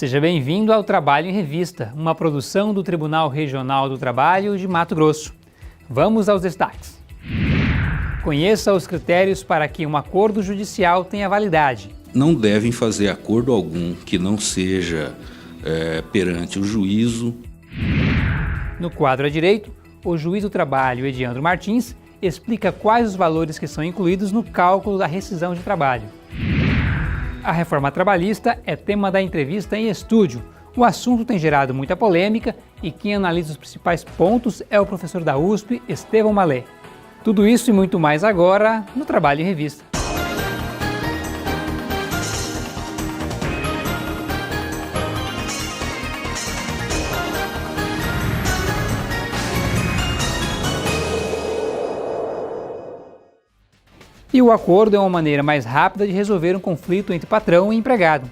Seja bem-vindo ao Trabalho em Revista, uma produção do Tribunal Regional do Trabalho de Mato Grosso. Vamos aos destaques. Conheça os critérios para que um acordo judicial tenha validade. Não devem fazer acordo algum que não seja perante o juízo. No quadro à direito, o juiz do trabalho, Ediandro Martins, explica quais os valores que são incluídos no cálculo da rescisão de trabalho. A reforma trabalhista é tema da entrevista em estúdio. O assunto tem gerado muita polêmica e quem analisa os principais pontos é o professor da USP, Estevão Malé. Tudo isso e muito mais agora no Trabalho em Revista. E o acordo é uma maneira mais rápida de resolver um conflito entre patrão e empregado.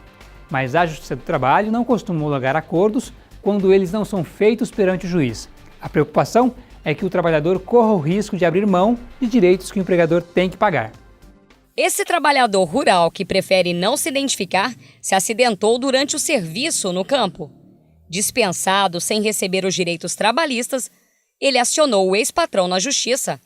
Mas a Justiça do Trabalho não costuma homologar acordos quando eles não são feitos perante o juiz. A preocupação é que o trabalhador corra o risco de abrir mão de direitos que o empregador tem que pagar. Esse trabalhador rural que prefere não se identificar se acidentou durante o serviço no campo. Dispensado sem receber os direitos trabalhistas, ele acionou o ex-patrão na Justiça.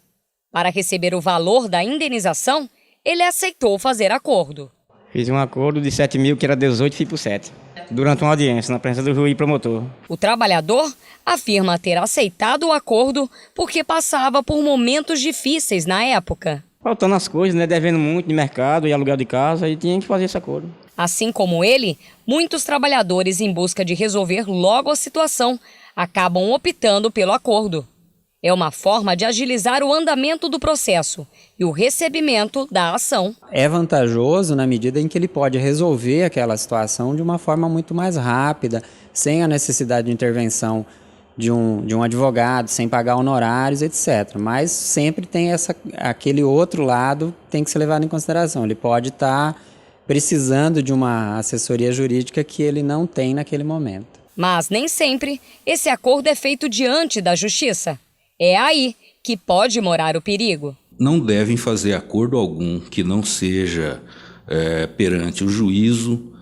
Para receber o valor da indenização, ele aceitou fazer acordo. Fiz um acordo de 7 mil, que era 18, fui por 7. Durante uma audiência, na presença do juiz e promotor. O trabalhador afirma ter aceitado o acordo porque passava por momentos difíceis na época. Faltando as coisas, devendo muito de mercado e aluguel de casa, e tinha que fazer esse acordo. Assim como ele, muitos trabalhadores em busca de resolver logo a situação acabam optando pelo acordo. É uma forma de agilizar o andamento do processo e o recebimento da ação. É vantajoso na medida em que ele pode resolver aquela situação de uma forma muito mais rápida, sem a necessidade de intervenção de um advogado, sem pagar honorários, etc. Mas sempre tem aquele outro lado que tem que ser levado em consideração. Ele pode estar precisando de uma assessoria jurídica que ele não tem naquele momento. Mas nem sempre esse acordo é feito diante da Justiça. É aí que pode morar o perigo. Não devem fazer acordo algum que não seja perante o juízo,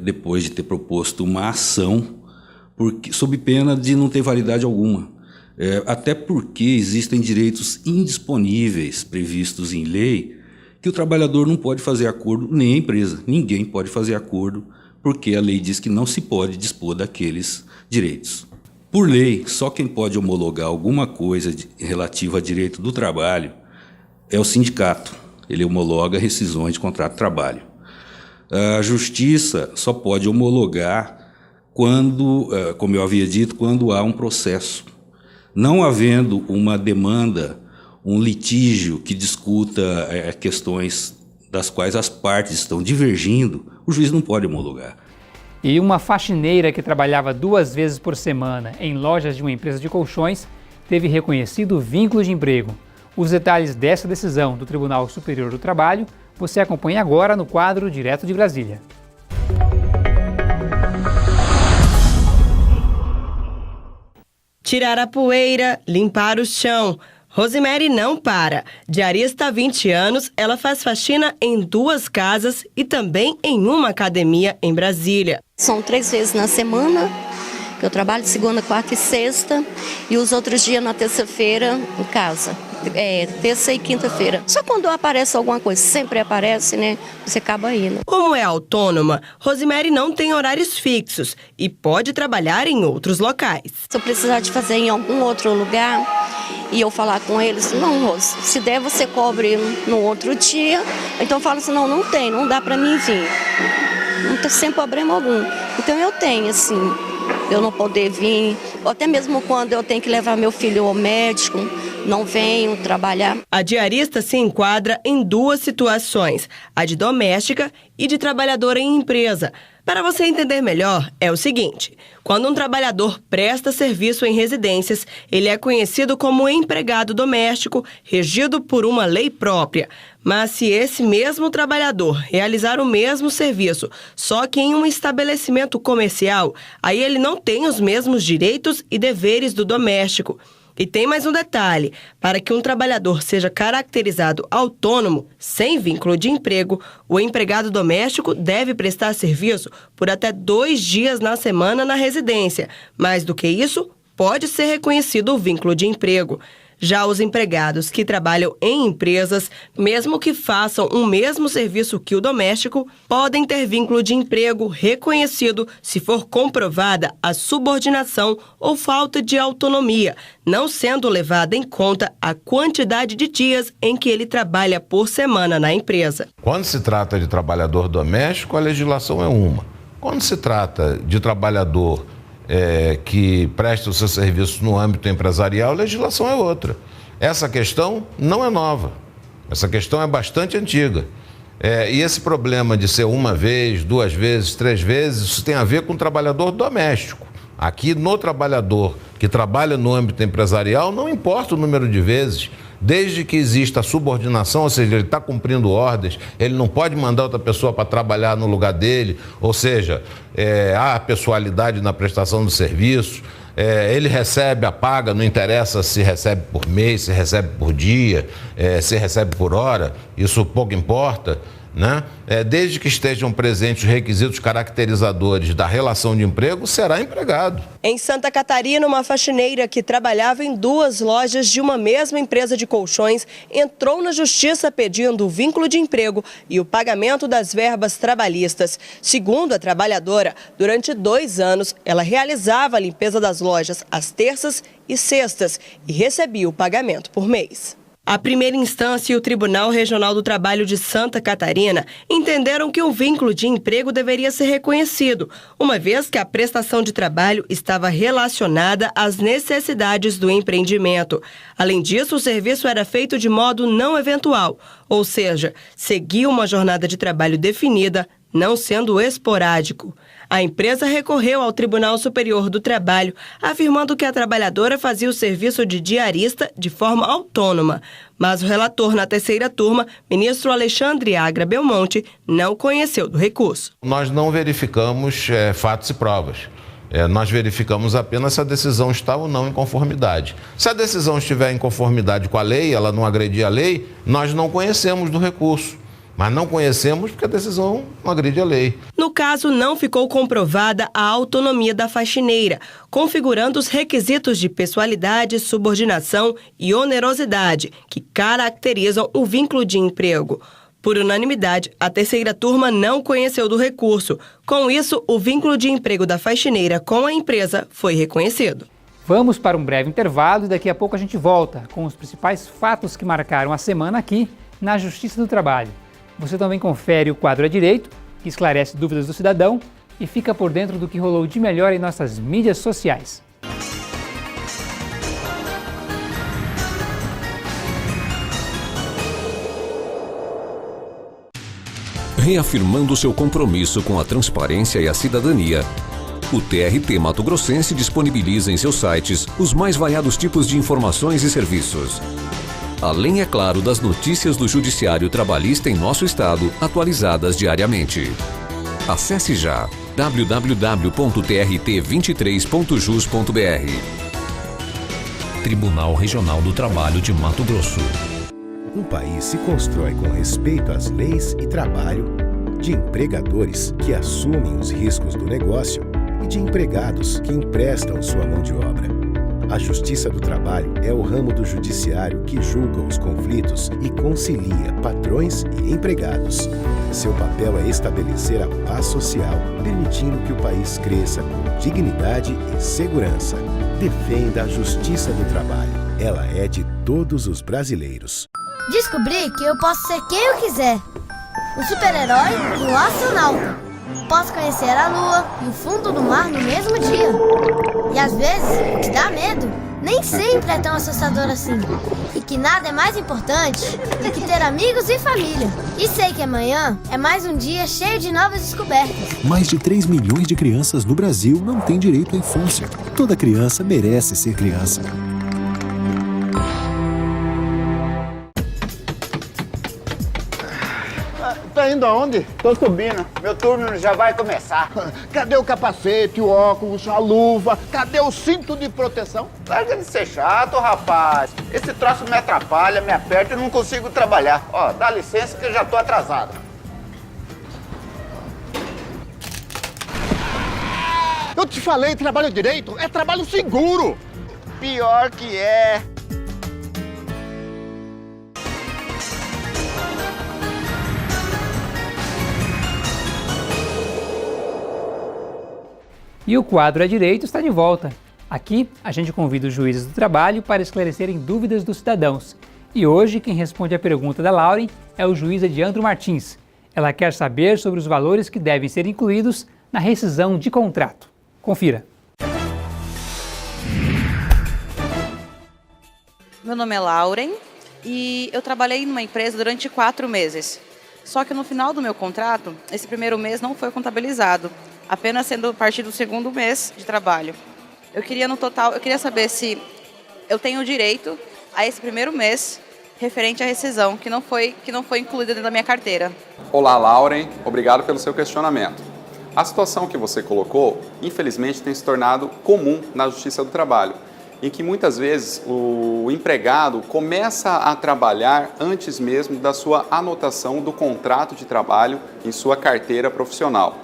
depois de ter proposto uma ação, sob pena de não ter validade alguma. Até porque existem direitos indisponíveis previstos em lei que o trabalhador não pode fazer acordo, nem a empresa. Ninguém pode fazer acordo, porque a lei diz que não se pode dispor daqueles direitos. Por lei, só quem pode homologar alguma coisa relativa a direito do trabalho é o sindicato. Ele homologa rescisões de contrato de trabalho. A Justiça só pode homologar quando, como eu havia dito, quando há um processo. Não havendo uma demanda, um litígio que discuta questões das quais as partes estão divergindo, o juiz não pode homologar. E uma faxineira que trabalhava 2 vezes por semana em lojas de uma empresa de colchões teve reconhecido vínculo de emprego. Os detalhes dessa decisão do Tribunal Superior do Trabalho você acompanha agora no quadro Direto de Brasília. Tirar a poeira, limpar o chão. Rosemary não para. Diarista há 20 anos, ela faz faxina em 2 casas e também em uma academia em Brasília. São 3 vezes na semana, que eu trabalho de segunda, quarta e sexta, e os outros dias na terça-feira em casa. Terça e quinta-feira. Só quando aparece alguma coisa, sempre aparece, né? Você acaba indo. Como é autônoma, Rosemary não tem horários fixos e pode trabalhar em outros locais. Se eu precisar de fazer em algum outro lugar e eu falar com eles, não, Rose, se der você cobre no outro dia. Então eu falo assim, não tem, não dá pra mim vir. Não tem sem problema algum. Então eu tenho, assim, eu não poder vir, ou até mesmo quando eu tenho que levar meu filho ao médico, não venho trabalhar. A diarista se enquadra em 2 situações, a de doméstica e de trabalhadora em empresa. Para você entender melhor, é o seguinte: quando um trabalhador presta serviço em residências, ele é conhecido como empregado doméstico, regido por uma lei própria. Mas se esse mesmo trabalhador realizar o mesmo serviço, só que em um estabelecimento comercial, aí ele não tem os mesmos direitos e deveres do doméstico. E tem mais um detalhe: para que um trabalhador seja caracterizado autônomo, sem vínculo de emprego, o empregado doméstico deve prestar serviço por até 2 dias na semana na residência. Mais do que isso, pode ser reconhecido o vínculo de emprego. Já os empregados que trabalham em empresas, mesmo que façam o mesmo serviço que o doméstico, podem ter vínculo de emprego reconhecido se for comprovada a subordinação ou falta de autonomia, não sendo levada em conta a quantidade de dias em que ele trabalha por semana na empresa. Quando se trata de trabalhador doméstico, a legislação é uma. Quando se trata de trabalhador que presta o seu serviço no âmbito empresarial, a legislação é outra. Essa questão não é nova, essa questão é bastante antiga. E esse problema de ser 1 vez, 2 vezes, 3 vezes, isso tem a ver com o trabalhador doméstico. Aqui no trabalhador que trabalha no âmbito empresarial, não importa o número de vezes, desde que exista a subordinação, ou seja, ele está cumprindo ordens, ele não pode mandar outra pessoa para trabalhar no lugar dele, ou seja, há pessoalidade na prestação do serviço, ele recebe a paga, não interessa se recebe por mês, se recebe por dia, se recebe por hora, isso pouco importa, né? Desde que estejam presentes os requisitos caracterizadores da relação de emprego, será empregado. Em Santa Catarina, uma faxineira que trabalhava em 2 lojas de uma mesma empresa de colchões entrou na justiça pedindo o vínculo de emprego e o pagamento das verbas trabalhistas. Segundo a trabalhadora, durante 2 anos, ela realizava a limpeza das lojas às terças e sextas e recebia o pagamento por mês. A primeira instância e o Tribunal Regional do Trabalho de Santa Catarina entenderam que o vínculo de emprego deveria ser reconhecido, uma vez que a prestação de trabalho estava relacionada às necessidades do empreendimento. Além disso, o serviço era feito de modo não eventual, ou seja, seguia uma jornada de trabalho definida, não sendo esporádico. A empresa recorreu ao Tribunal Superior do Trabalho, afirmando que a trabalhadora fazia o serviço de diarista de forma autônoma. Mas o relator na 3ª turma, ministro Alexandre Agra Belmonte, não conheceu do recurso. Nós não verificamos fatos e provas. Nós verificamos apenas se a decisão está ou não em conformidade. Se a decisão estiver em conformidade com a lei, ela não agredir a lei, nós não conhecemos do recurso. Mas não conhecemos porque a decisão não agride a lei. No caso, não ficou comprovada a autonomia da faxineira, configurando os requisitos de pessoalidade, subordinação e onerosidade, que caracterizam o vínculo de emprego. Por unanimidade, a 3ª turma não conheceu do recurso. Com isso, o vínculo de emprego da faxineira com a empresa foi reconhecido. Vamos para um breve intervalo e daqui a pouco a gente volta com os principais fatos que marcaram a semana aqui na Justiça do Trabalho. Você também confere o quadro à direito, que esclarece dúvidas do cidadão e fica por dentro do que rolou de melhor em nossas mídias sociais. Reafirmando seu compromisso com a transparência e a cidadania, o TRT Mato Grossense disponibiliza em seus sites os mais variados tipos de informações e serviços. Além, é claro, das notícias do Judiciário Trabalhista em nosso estado, atualizadas diariamente. Acesse já www.trt23.jus.br. Tribunal Regional do Trabalho de Mato Grosso. Um país se constrói com respeito às leis e trabalho, de empregadores que assumem os riscos do negócio e de empregados que emprestam sua mão de obra. A Justiça do Trabalho é o ramo do judiciário que julga os conflitos e concilia patrões e empregados. Seu papel é estabelecer a paz social, permitindo que o país cresça com dignidade e segurança. Defenda a Justiça do Trabalho. Ela é de todos os brasileiros. Descobri que eu posso ser quem eu quiser. Um super-herói e um astronauta. Posso conhecer a lua e o fundo do mar no mesmo dia. E às vezes, o que dá medo nem sempre é tão assustador assim. E que nada é mais importante do que ter amigos e família. E sei que amanhã é mais um dia cheio de novas descobertas. Mais de 3 milhões de crianças no Brasil não têm direito à infância. Toda criança merece ser criança. tá indo aonde? Tô subindo. Meu turno já vai começar. Cadê o capacete, o óculos, a luva? Cadê o cinto de proteção? Larga de ser chato, rapaz. Esse troço me atrapalha, me aperta e não consigo trabalhar. Ó, dá licença que eu já tô atrasado. Eu te falei, trabalho direito é trabalho seguro. Pior que é. E o quadro É Direito está de volta. Aqui, a gente convida os juízes do trabalho para esclarecerem dúvidas dos cidadãos. E hoje, quem responde a pergunta da Lauren é o juiz Ediandro Martins. Ela quer saber sobre os valores que devem ser incluídos na rescisão de contrato. Confira. Meu nome é Lauren e eu trabalhei numa empresa durante 4 meses. Só que no final do meu contrato, esse primeiro mês não foi contabilizado, apenas sendo a partir do segundo mês de trabalho. Eu queria saber se eu tenho direito a esse primeiro mês referente à rescisão, que não foi incluída dentro da minha carteira. Olá, Lauren. Obrigado pelo seu questionamento. A situação que você colocou, infelizmente, tem se tornado comum na Justiça do Trabalho, em que muitas vezes o empregado começa a trabalhar antes mesmo da sua anotação do contrato de trabalho em sua carteira profissional.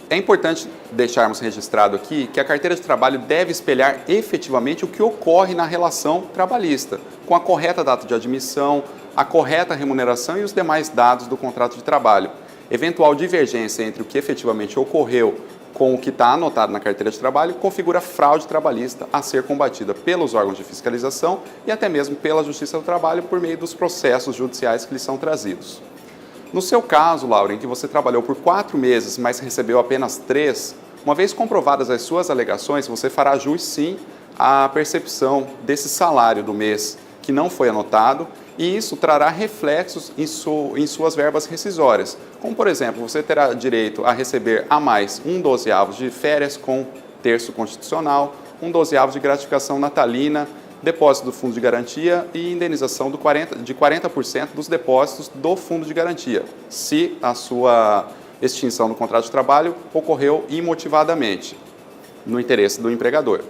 É importante deixarmos registrado aqui que a carteira de trabalho deve espelhar efetivamente o que ocorre na relação trabalhista, com a correta data de admissão, a correta remuneração e os demais dados do contrato de trabalho. Eventual divergência entre o que efetivamente ocorreu com o que está anotado na carteira de trabalho configura fraude trabalhista a ser combatida pelos órgãos de fiscalização e até mesmo pela Justiça do Trabalho por meio dos processos judiciais que lhes são trazidos. No seu caso, Laura, em que você trabalhou por 4 meses, mas recebeu apenas 3, uma vez comprovadas as suas alegações, você fará jus sim à percepção desse salário do mês que não foi anotado, e isso trará reflexos em suas verbas rescisórias. Como, por exemplo, você terá direito a receber a mais 1/12 de férias com terço constitucional, 1/12 de gratificação natalina, depósito do fundo de garantia e indenização de 40% dos depósitos do fundo de garantia, se a sua extinção do contrato de trabalho ocorreu imotivadamente, no interesse do empregador.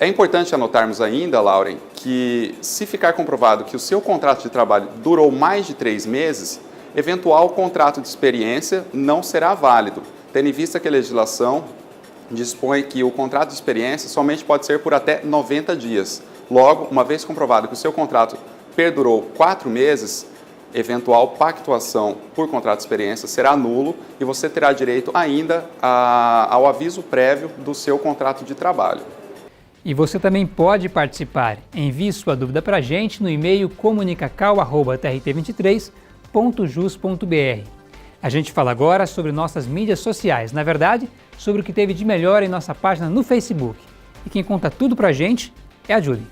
É importante anotarmos ainda, Lauren, que se ficar comprovado que o seu contrato de trabalho durou mais de 3 meses, eventual contrato de experiência não será válido, tendo em vista que a legislação dispõe que o contrato de experiência somente pode ser por até 90 dias. Logo, uma vez comprovado que o seu contrato perdurou 4 meses, eventual pactuação por contrato de experiência será nulo e você terá direito ainda ao aviso prévio do seu contrato de trabalho. E você também pode participar. Envie sua dúvida para a gente no e-mail comunicacal@trt23.jus.br. A gente fala agora sobre nossas mídias sociais, na verdade, sobre o que teve de melhor em nossa página no Facebook. E quem conta tudo para a gente é a Julie.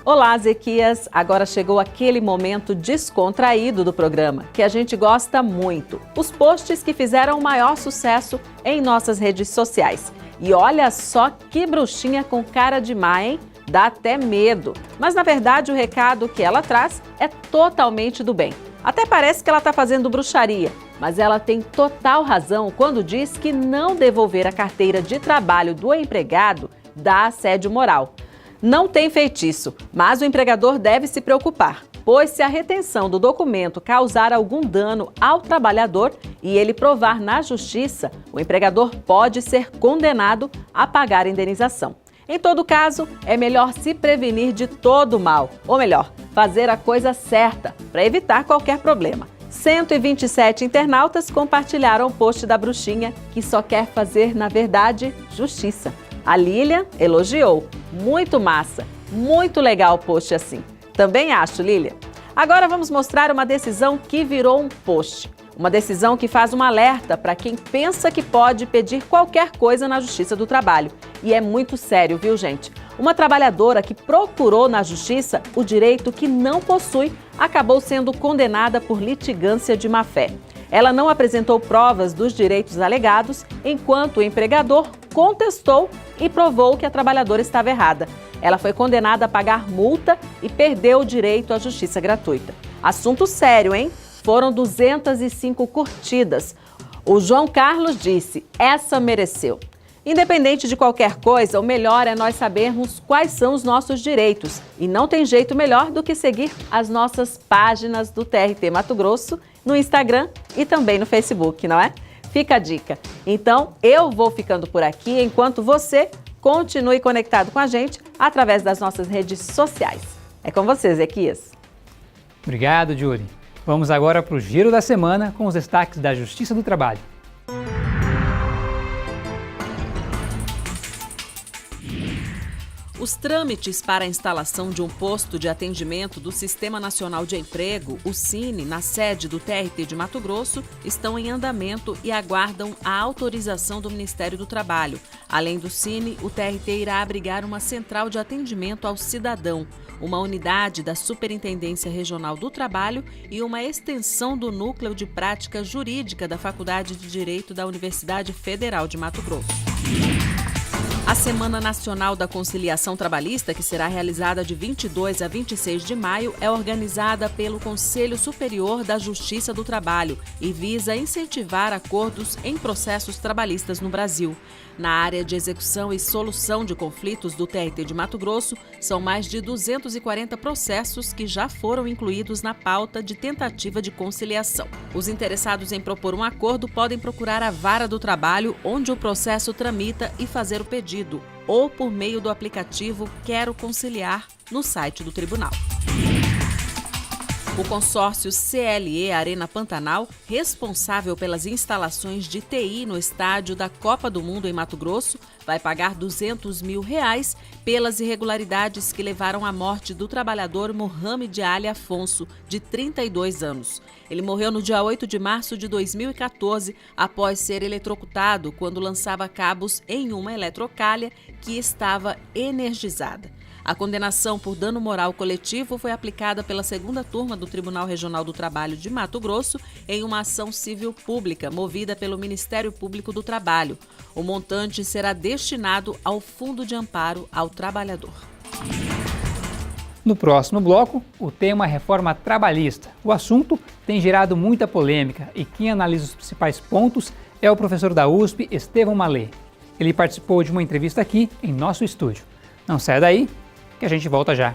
Olá, Zequias! Agora chegou aquele momento descontraído do programa, que a gente gosta muito. Os posts que fizeram o maior sucesso em nossas redes sociais. E olha só que bruxinha com cara de má, hein? Dá até medo. Mas na verdade o recado que ela traz é totalmente do bem. Até parece que ela está fazendo bruxaria, mas ela tem total razão quando diz que não devolver a carteira de trabalho do empregado dá assédio moral. Não tem feitiço, mas o empregador deve se preocupar, pois se a retenção do documento causar algum dano ao trabalhador e ele provar na justiça, o empregador pode ser condenado a pagar a indenização. Em todo caso, é melhor se prevenir de todo mal, ou melhor, fazer a coisa certa para evitar qualquer problema. 127 internautas compartilharam o post da bruxinha, que só quer fazer, na verdade, justiça. A Lilian elogiou. Muito massa, muito legal o post assim. Também acho, Lilian. Agora vamos mostrar uma decisão que virou um post. Uma decisão que faz um alerta para quem pensa que pode pedir qualquer coisa na Justiça do Trabalho. E é muito sério, viu, gente? Uma trabalhadora que procurou na Justiça o direito que não possui acabou sendo condenada por litigância de má-fé. Ela não apresentou provas dos direitos alegados, enquanto o empregador contestou e provou que a trabalhadora estava errada. Ela foi condenada a pagar multa e perdeu o direito à justiça gratuita. Assunto sério, hein? Foram 205 curtidas. O João Carlos disse: essa mereceu. Independente de qualquer coisa, o melhor é nós sabermos quais são os nossos direitos. E não tem jeito melhor do que seguir as nossas páginas do TRT Mato Grosso no Instagram e também no Facebook, não é? Fica a dica. Então, eu vou ficando por aqui enquanto você continue conectado com a gente através das nossas redes sociais. É com você, Ezequias. Obrigado, Julie. Vamos agora para o Giro da Semana com os destaques da Justiça do Trabalho. Os trâmites para a instalação de um posto de atendimento do Sistema Nacional de Emprego, o SINE, na sede do TRT de Mato Grosso, estão em andamento e aguardam a autorização do Ministério do Trabalho. Além do SINE, o TRT irá abrigar uma central de atendimento ao cidadão, uma unidade da Superintendência Regional do Trabalho e uma extensão do Núcleo de Prática Jurídica da Faculdade de Direito da Universidade Federal de Mato Grosso. A Semana Nacional da Conciliação Trabalhista, que será realizada de 22 a 26 de maio, é organizada pelo Conselho Superior da Justiça do Trabalho e visa incentivar acordos em processos trabalhistas no Brasil. Na área de execução e solução de conflitos do TRT de Mato Grosso, são mais de 240 processos que já foram incluídos na pauta de tentativa de conciliação. Os interessados em propor um acordo podem procurar a Vara do Trabalho, onde o processo tramita, e fazer o pedido, ou por meio do aplicativo Quero Conciliar, no site do Tribunal. O consórcio CLE Arena Pantanal, responsável pelas instalações de TI no estádio da Copa do Mundo em Mato Grosso, vai pagar R$200 mil pelas irregularidades que levaram à morte do trabalhador Mohamed Ali Afonso, de 32 anos. Ele morreu no dia 8 de março de 2014, após ser eletrocutado quando lançava cabos em uma eletrocalha que estava energizada. A condenação por dano moral coletivo foi aplicada pela segunda turma do Tribunal Regional do Trabalho de Mato Grosso em uma ação civil pública movida pelo Ministério Público do Trabalho. O montante será destinado ao Fundo de Amparo ao Trabalhador. No próximo bloco, o tema é reforma trabalhista. O assunto tem gerado muita polêmica e quem analisa os principais pontos é o professor da USP, Estevão Malê. Ele participou de uma entrevista aqui em nosso estúdio. Não saia daí, que a gente volta já.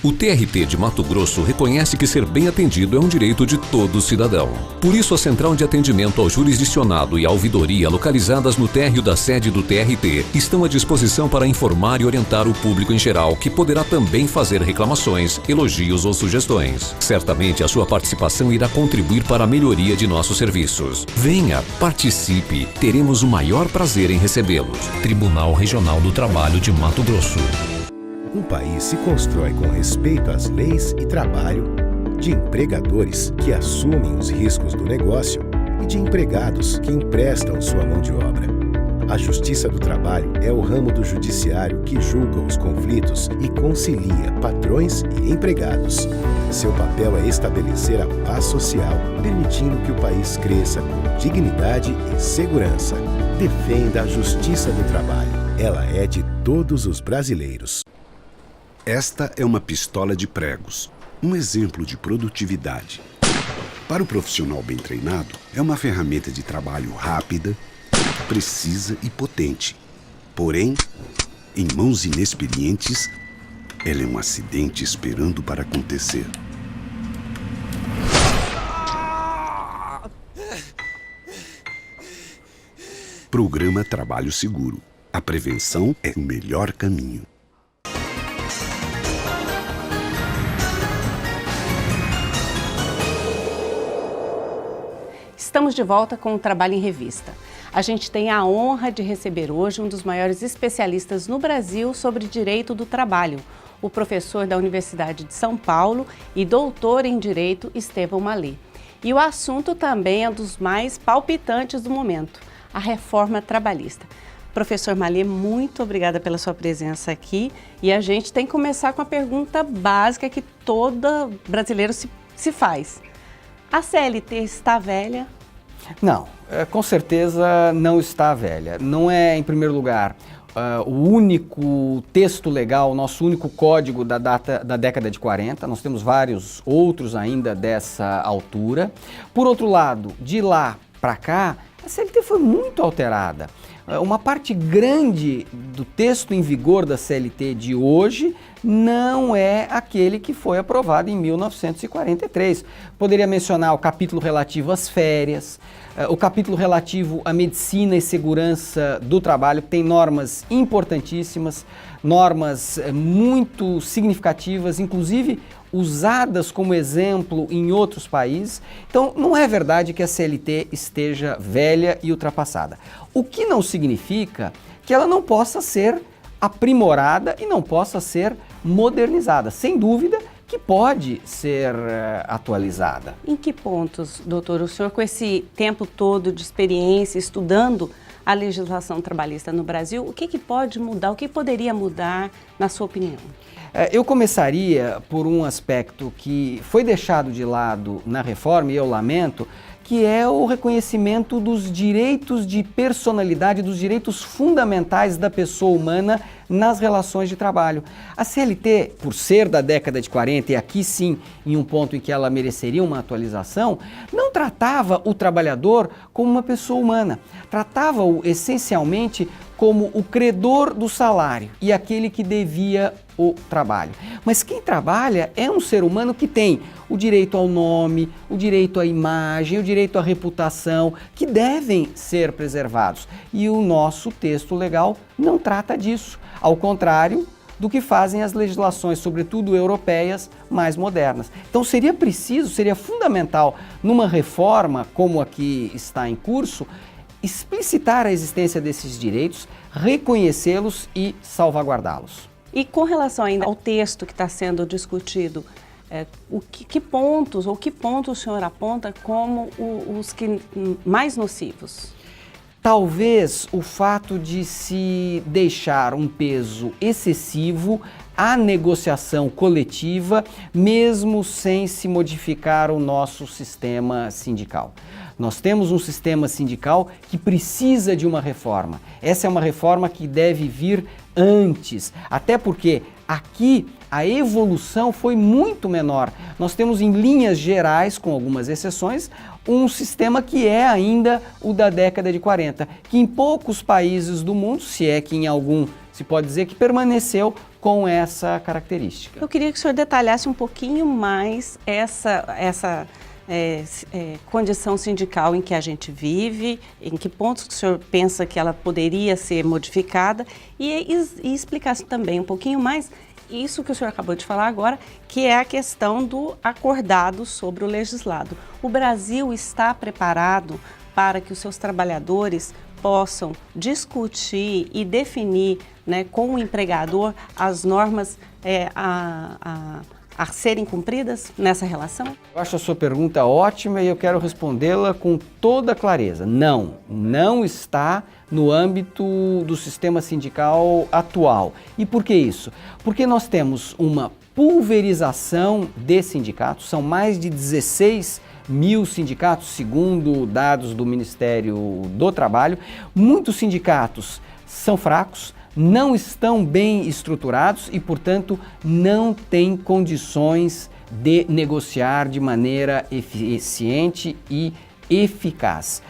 O TRT de Mato Grosso reconhece que ser bem atendido é um direito de todo cidadão. Por isso, a Central de Atendimento ao Jurisdicionado e a Ouvidoria, localizadas no térreo da sede do TRT, estão à disposição para informar e orientar o público em geral, que poderá também fazer reclamações, elogios ou sugestões. Certamente, a sua participação irá contribuir para a melhoria de nossos serviços. Venha, participe, teremos o maior prazer em recebê-los. Tribunal Regional do Trabalho de Mato Grosso. Um país se constrói com respeito às leis e trabalho, de empregadores que assumem os riscos do negócio e de empregados que emprestam sua mão de obra. A Justiça do Trabalho é o ramo do judiciário que julga os conflitos e concilia patrões e empregados. Seu papel é estabelecer a paz social, permitindo que o país cresça com dignidade e segurança. Defenda a Justiça do Trabalho. Ela é de todos os brasileiros. Esta é uma pistola de pregos, um exemplo de produtividade. Para o profissional bem treinado, é uma ferramenta de trabalho rápida, precisa e potente. Porém, em mãos inexperientes, ela é um acidente esperando para acontecer. Programa Trabalho Seguro. A prevenção é o melhor caminho. Estamos de volta com o Trabalho em Revista. A gente tem a honra de receber hoje um dos maiores especialistas no Brasil sobre direito do trabalho, o professor da Universidade de São Paulo e doutor em Direito, Estevão Malê. E o assunto também é um dos mais palpitantes do momento, a reforma trabalhista. Professor Malê, muito obrigada pela sua presença aqui. E a gente tem que começar com a pergunta básica que todo brasileiro se faz. A CLT está velha? Não, com certeza não está velha. Não é, em primeiro lugar, o único texto legal, nosso único código da década de 40. Nós temos vários outros ainda dessa altura. Por outro lado, de lá para cá, a CLT foi muito alterada. Uma parte grande do texto em vigor da CLT de hoje não é aquele que foi aprovado em 1943. Poderia mencionar o capítulo relativo às férias, o capítulo relativo à medicina e segurança do trabalho, que tem normas importantíssimas, normas muito significativas, inclusive usadas como exemplo em outros países. Então, não é verdade que a CLT esteja velha e ultrapassada. O que não significa que ela não possa ser aprimorada e não possa ser modernizada. Sem dúvida que pode ser atualizada. Em que pontos, doutor, o senhor com esse tempo todo de experiência, estudando a legislação trabalhista no Brasil, o que pode mudar, o que poderia mudar, na sua opinião? Eu começaria por um aspecto que foi deixado de lado na reforma, e eu lamento, que é o reconhecimento dos direitos de personalidade, dos direitos fundamentais da pessoa humana nas relações de trabalho. A CLT, por ser da década de 40, e aqui sim, em um ponto em que ela mereceria uma atualização, não tratava o trabalhador como uma pessoa humana, tratava-o essencialmente como o credor do salário e aquele que devia o trabalho. Mas quem trabalha é um ser humano que tem o direito ao nome, o direito à imagem, o direito à reputação, que devem ser preservados. E o nosso texto legal não trata disso, ao contrário do que fazem as legislações, sobretudo europeias, mais modernas. Então seria fundamental, numa reforma como a que está em curso, explicitar a existência desses direitos, reconhecê-los e salvaguardá-los. E com relação ainda ao texto que está sendo discutido, que pontos o senhor aponta como os mais nocivos? Talvez o fato de se deixar um peso excessivo à negociação coletiva, mesmo sem se modificar o nosso sistema sindical. Nós temos um sistema sindical que precisa de uma reforma. Essa é uma reforma que deve vir antes, até porque aqui a evolução foi muito menor. Nós temos em linhas gerais, com algumas exceções, um sistema que é ainda o da década de 40, que em poucos países do mundo, se é que em algum se pode dizer, que permaneceu com essa característica. Eu queria que o senhor detalhasse um pouquinho mais essa condição sindical em que a gente vive, em que pontos que o senhor pensa que ela poderia ser modificada e explicasse também um pouquinho mais isso que o senhor acabou de falar agora, que é a questão do acordado sobre o legislado. O Brasil está preparado para que os seus trabalhadores possam discutir e definir, né, com o empregador as normas a serem cumpridas nessa relação? Eu acho a sua pergunta ótima e eu quero respondê-la com toda clareza. Não está no âmbito do sistema sindical atual. E por que isso? Porque nós temos uma pulverização de sindicatos, são mais de 16 mil sindicatos, segundo dados do Ministério do Trabalho. Muitos sindicatos são fracos, não estão bem estruturados e, portanto, não têm condições de negociar de maneira eficiente e eficaz.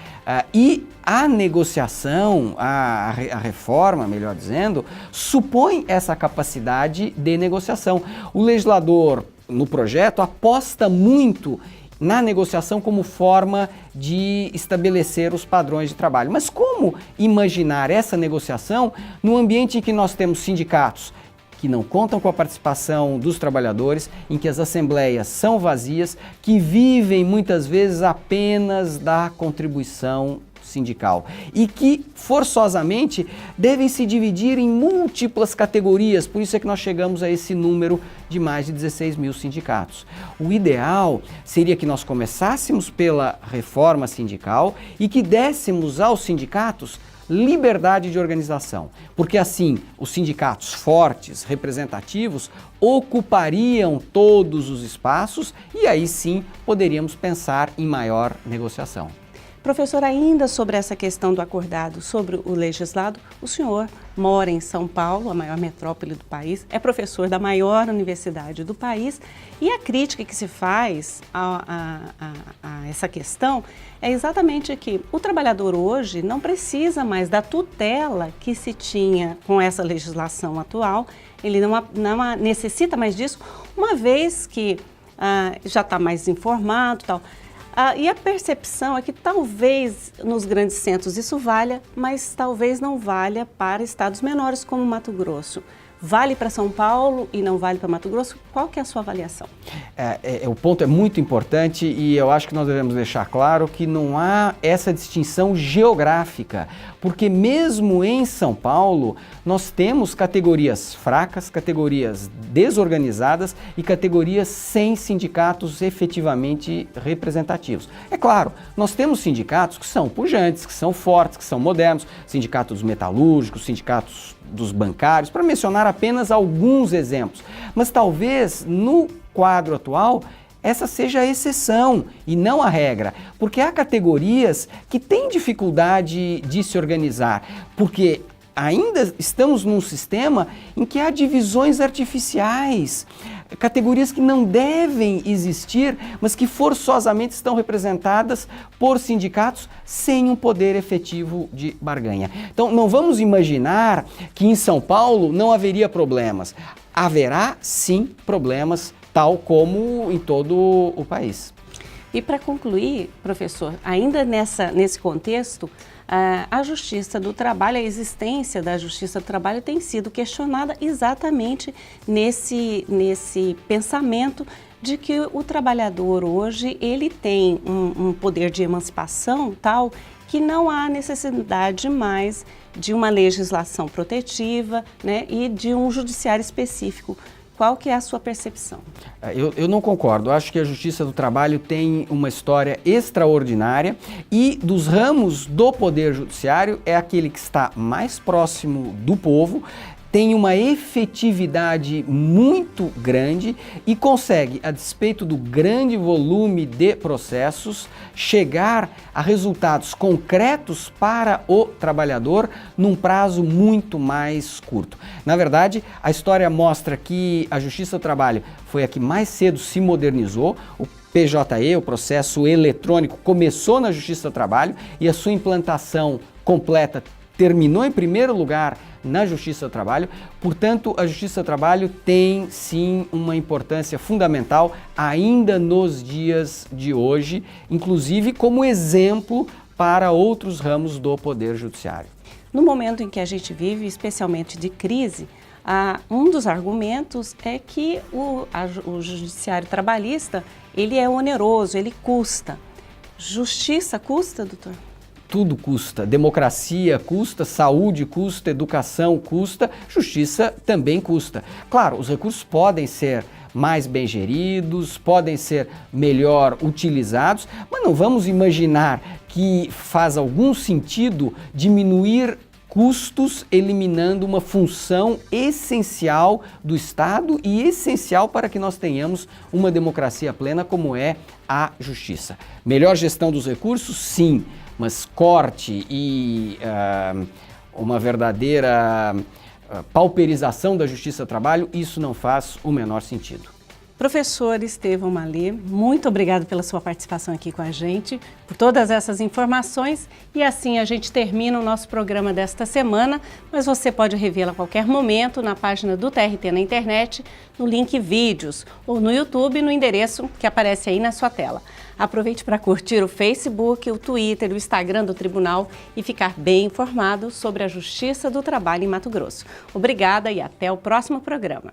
E a negociação, a reforma, melhor dizendo, supõe essa capacidade de negociação. O legislador, no projeto, aposta muito na negociação como forma de estabelecer os padrões de trabalho. Mas como imaginar essa negociação no ambiente em que nós temos sindicatos que não contam com a participação dos trabalhadores, em que as assembleias são vazias, que vivem muitas vezes apenas da contribuição sindical e que forçosamente devem se dividir em múltiplas categorias, por isso é que nós chegamos a esse número de mais de 16 mil sindicatos. O ideal seria que nós começássemos pela reforma sindical e que dessemos aos sindicatos liberdade de organização, porque assim os sindicatos fortes, representativos, ocupariam todos os espaços e aí sim poderíamos pensar em maior negociação. Professor, ainda sobre essa questão do acordado sobre o legislado, o senhor mora em São Paulo, a maior metrópole do país, é professor da maior universidade do país e a crítica que se faz a essa questão é exatamente que o trabalhador hoje não precisa mais da tutela que se tinha com essa legislação atual, ele não necessita mais disso, uma vez que já está mais informado e tal. E a percepção é que talvez nos grandes centros isso valha, mas talvez não valha para estados menores como Mato Grosso. Vale para São Paulo e não vale para Mato Grosso? Qual que é a sua avaliação? O ponto é muito importante e eu acho que nós devemos deixar claro que não há essa distinção geográfica, porque mesmo em São Paulo nós temos categorias fracas, categorias desorganizadas e categorias sem sindicatos efetivamente representativos. É claro, nós temos sindicatos que são pujantes, que são fortes, que são modernos, sindicatos metalúrgicos, sindicatos dos bancários, para mencionar apenas alguns exemplos. Mas talvez no quadro atual essa seja a exceção e não a regra, porque há categorias que têm dificuldade de se organizar, porque ainda estamos num sistema em que há divisões artificiais, categorias que não devem existir, mas que forçosamente estão representadas por sindicatos sem um poder efetivo de barganha. Então, não vamos imaginar que em São Paulo não haveria problemas. Haverá, sim, problemas, tal como em todo o país. E para concluir, professor, ainda nesse contexto, a Justiça do Trabalho, a existência da Justiça do Trabalho tem sido questionada exatamente nesse pensamento de que o trabalhador hoje ele tem um poder de emancipação tal que não há necessidade mais de uma legislação protetiva, né, e de um judiciário específico. Qual que é a sua percepção? Eu não concordo. Eu acho que a Justiça do Trabalho tem uma história extraordinária e dos ramos do Poder Judiciário é aquele que está mais próximo do povo, tem uma efetividade muito grande e consegue, a despeito do grande volume de processos, chegar a resultados concretos para o trabalhador num prazo muito mais curto. Na verdade, a história mostra que a Justiça do Trabalho foi a que mais cedo se modernizou. O PJE, o processo eletrônico, começou na Justiça do Trabalho e a sua implantação completa terminou em primeiro lugar na Justiça do Trabalho. Portanto, a Justiça do Trabalho tem sim uma importância fundamental ainda nos dias de hoje, inclusive como exemplo para outros ramos do Poder Judiciário. No momento em que a gente vive, especialmente de crise, um dos argumentos é que o judiciário trabalhista ele é oneroso, ele custa. Justiça custa, doutor? Tudo custa, democracia custa, saúde custa, educação custa, justiça também custa. Claro, os recursos podem ser mais bem geridos, podem ser melhor utilizados, mas não vamos imaginar que faz algum sentido diminuir custos eliminando uma função essencial do Estado e essencial para que nós tenhamos uma democracia plena como é a justiça. Melhor gestão dos recursos, sim. Mas corte e uma verdadeira pauperização da Justiça do Trabalho, isso não faz o menor sentido. Professor Estevão Malê, muito obrigado pela sua participação aqui com a gente, por todas essas informações. E assim a gente termina o nosso programa desta semana, mas você pode revê-la a qualquer momento na página do TRT na internet, no link vídeos ou no YouTube, no endereço que aparece aí na sua tela. Aproveite para curtir o Facebook, o Twitter, o Instagram do Tribunal e ficar bem informado sobre a Justiça do Trabalho em Mato Grosso. Obrigada e até o próximo programa.